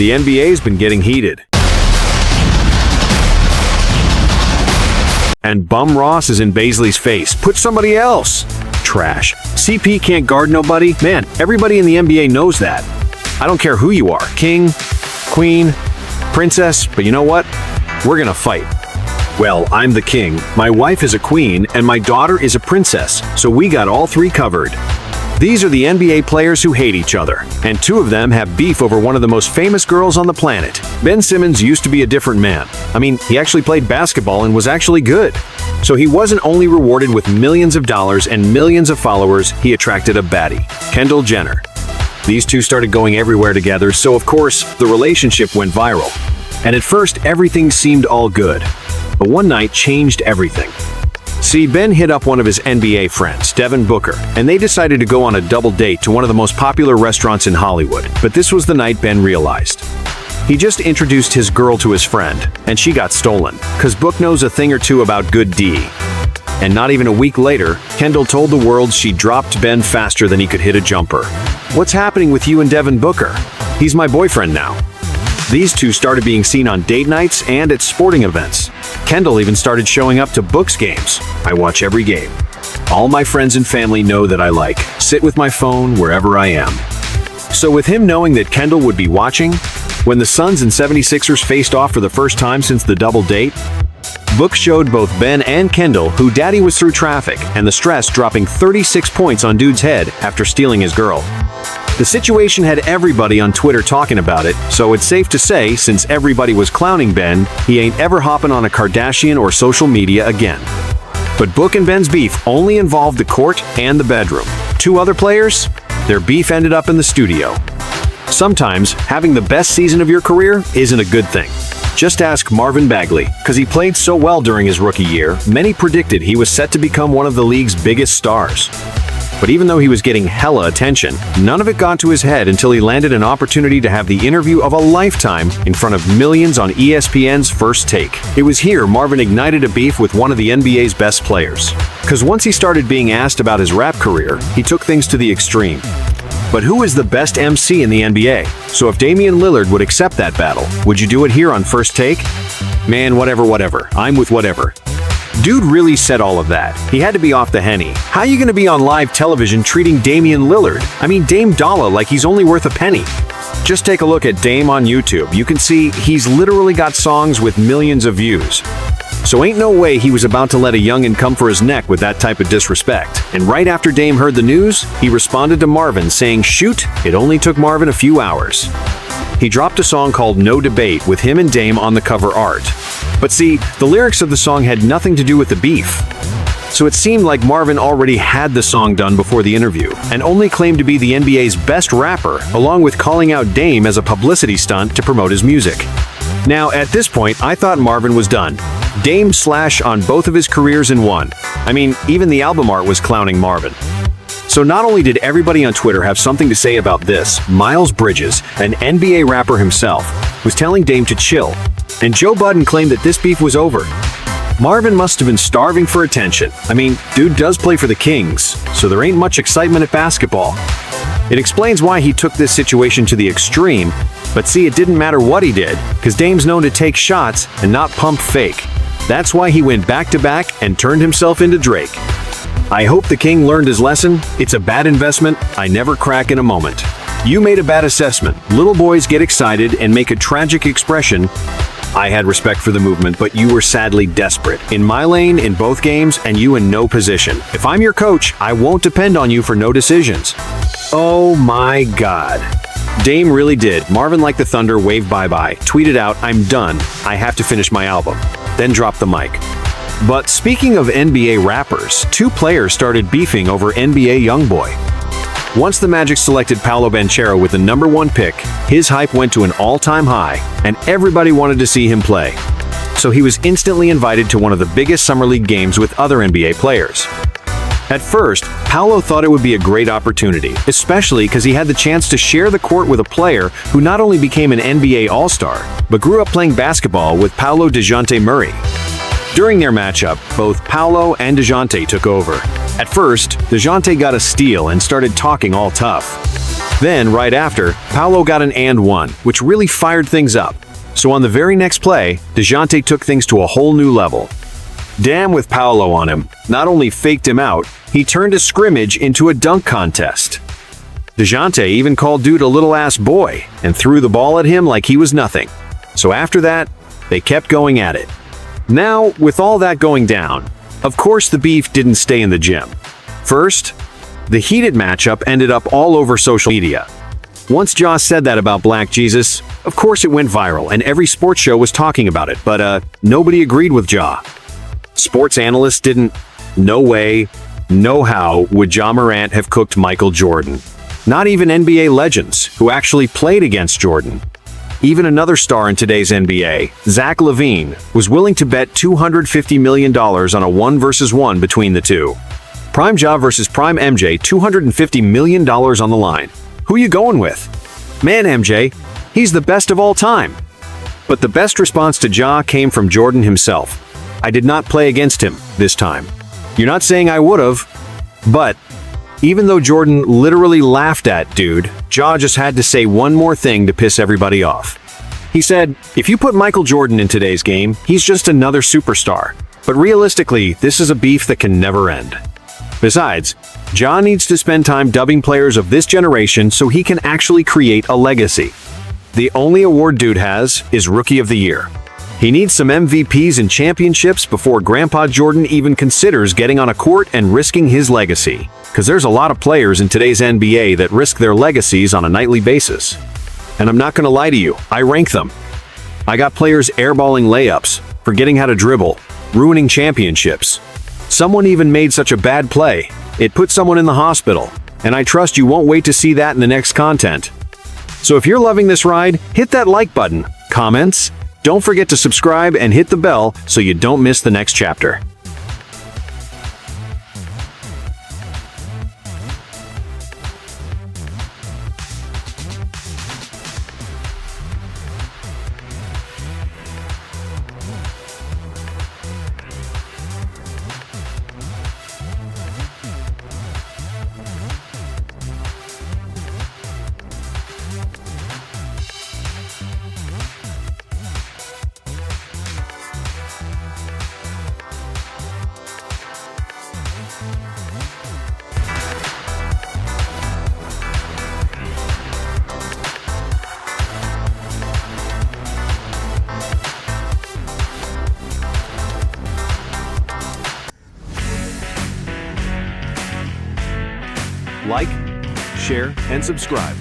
The NBA's been getting heated. And Bum Ross is in Bagley's face. Put somebody else. Trash. CP can't guard nobody. Man, everybody in the NBA knows that. I don't care who you are. King, queen, princess, but you know what? We're gonna fight. Well, I'm the king, my wife is a queen, and my daughter is a princess, so we got all three covered. These are the NBA players who hate each other, and two of them have beef over one of the most famous girls on the planet. Ben Simmons used to be a different man. I mean, he actually played basketball and was actually good. So he wasn't only rewarded with millions of dollars and millions of followers, he attracted a baddie, Kendall Jenner. These two started going everywhere together, so of course, the relationship went viral. And at first, everything seemed all good. But one night changed everything. See, Ben hit up one of his NBA friends, Devin Booker, and they decided to go on a double date to one of the most popular restaurants in Hollywood. But this was the night Ben realized. He just introduced his girl to his friend, and she got stolen, cause Book knows a thing or two about good D. And not even a week later, Kendall told the world she dropped Ben faster than he could hit a jumper. What's happening with you and Devin Booker? He's my boyfriend now. These two started being seen on date nights and at sporting events. Kendall even started showing up to Book's games. I watch every game. All my friends and family know that I sit with my phone wherever I am. So with him knowing that Kendall would be watching, when the Suns and 76ers faced off for the first time since the double date, Book showed both Ben and Kendall who daddy was through traffic and the stress, dropping 36 points on dude's head after stealing his girl. The situation had everybody on Twitter talking about it, so it's safe to say, since everybody was clowning Ben, he ain't ever hopping on a Kardashian or social media again. But Book and Ben's beef only involved the court and the bedroom. Two other players? Their beef ended up in the studio. Sometimes, having the best season of your career isn't a good thing. Just ask Marvin Bagley, because he played so well during his rookie year, many predicted he was set to become one of the league's biggest stars. But even though he was getting hella attention, none of it got to his head until he landed an opportunity to have the interview of a lifetime in front of millions on ESPN's First Take. It was here Marvin ignited a beef with one of the NBA's best players. Because once he started being asked about his rap career, he took things to the extreme. But who is the best MC in the NBA? So if Damian Lillard would accept that battle, would you do it here on First Take? Man, whatever. I'm with whatever. Dude really said all of that. He had to be off the henny. How you gonna be on live television treating Damian Lillard? I mean, Dame Dollar like he's only worth a penny. Just take a look at Dame on YouTube. You can see he's literally got songs with millions of views. So ain't no way he was about to let a youngin' come for his neck with that type of disrespect. And right after Dame heard the news, he responded to Marvin saying, shoot, it only took Marvin a few hours. He dropped a song called No Debate with him and Dame on the cover art. But see, the lyrics of the song had nothing to do with the beef. So it seemed like Marvin already had the song done before the interview, and only claimed to be the NBA's best rapper, along with calling out Dame as a publicity stunt to promote his music. Now, at this point, I thought Marvin was done. Dame slash on both of his careers in one. I mean, even the album art was clowning Marvin. So not only did everybody on Twitter have something to say about this, Miles Bridges, an NBA rapper himself, was telling Dame to chill, and Joe Budden claimed that this beef was over. Marvin must have been starving for attention. I mean, dude does play for the Kings, so there ain't much excitement at basketball. It explains why he took this situation to the extreme, but see, it didn't matter what he did, because Dame's known to take shots and not pump fake. That's why he went back-to-back and turned himself into Drake. I hope the King learned his lesson. It's a bad investment. I never crack in a moment. You made a bad assessment. Little boys get excited and make a tragic expression. I had respect for the movement, but you were sadly desperate. In my lane, in both games, and you in no position. If I'm your coach, I won't depend on you for no decisions. Oh my God. Dame really did. Marvin like the thunder waved bye-bye, tweeted out, I'm done. I have to finish my album. Then dropped the mic. But speaking of NBA rappers, two players started beefing over NBA YoungBoy. Once the Magic selected Paolo Banchero with the #1 pick, his hype went to an all-time high, and everybody wanted to see him play. So he was instantly invited to one of the biggest summer league games with other NBA players. At first, Paolo thought it would be a great opportunity, especially because he had the chance to share the court with a player who not only became an NBA All-Star, but grew up playing basketball with Paolo DeJounte Murray. During their matchup, both Paolo and DeJounte took over. At first, DeJounte got a steal and started talking all tough. Then, right after, Paolo got an and one, which really fired things up. So on the very next play, DeJounte took things to a whole new level. Damn with Paolo on him, not only faked him out, he turned a scrimmage into a dunk contest. DeJounte even called dude a little ass boy and threw the ball at him like he was nothing. So after that, they kept going at it. Now, with all that going down, of course the beef didn't stay in the gym. First, the heated matchup ended up all over social media. Once Ja said that about Black Jesus, of course it went viral and every sports show was talking about it, but nobody agreed with Ja. Sports analysts didn't. No way, no how would Ja Morant have cooked Michael Jordan. Not even NBA legends, who actually played against Jordan. Even another star in today's NBA, Zach LaVine, was willing to bet $250 million on a 1-versus-1 between the two. Prime Ja versus Prime MJ, $250 million on the line. Who you going with? Man, MJ, he's the best of all time. But the best response to Ja came from Jordan himself. I did not play against him this time. You're not saying I would've, but even though Jordan literally laughed at dude, Ja just had to say one more thing to piss everybody off. He said, if you put Michael Jordan in today's game, he's just another superstar. But realistically, this is a beef that can never end. Besides, Ja needs to spend time dubbing players of this generation so he can actually create a legacy. The only award dude has is Rookie of the Year. He needs some MVPs and championships before Grandpa Jordan even considers getting on a court and risking his legacy. Because there's a lot of players in today's NBA that risk their legacies on a nightly basis. And I'm not going to lie to you, I rank them. I got players airballing layups, forgetting how to dribble, ruining championships. Someone even made such a bad play, it put someone in the hospital. And I trust you won't wait to see that in the next content. So if you're loving this ride, hit that like button, comments, don't forget to subscribe and hit the bell so you don't miss the next chapter. Like, share, and subscribe.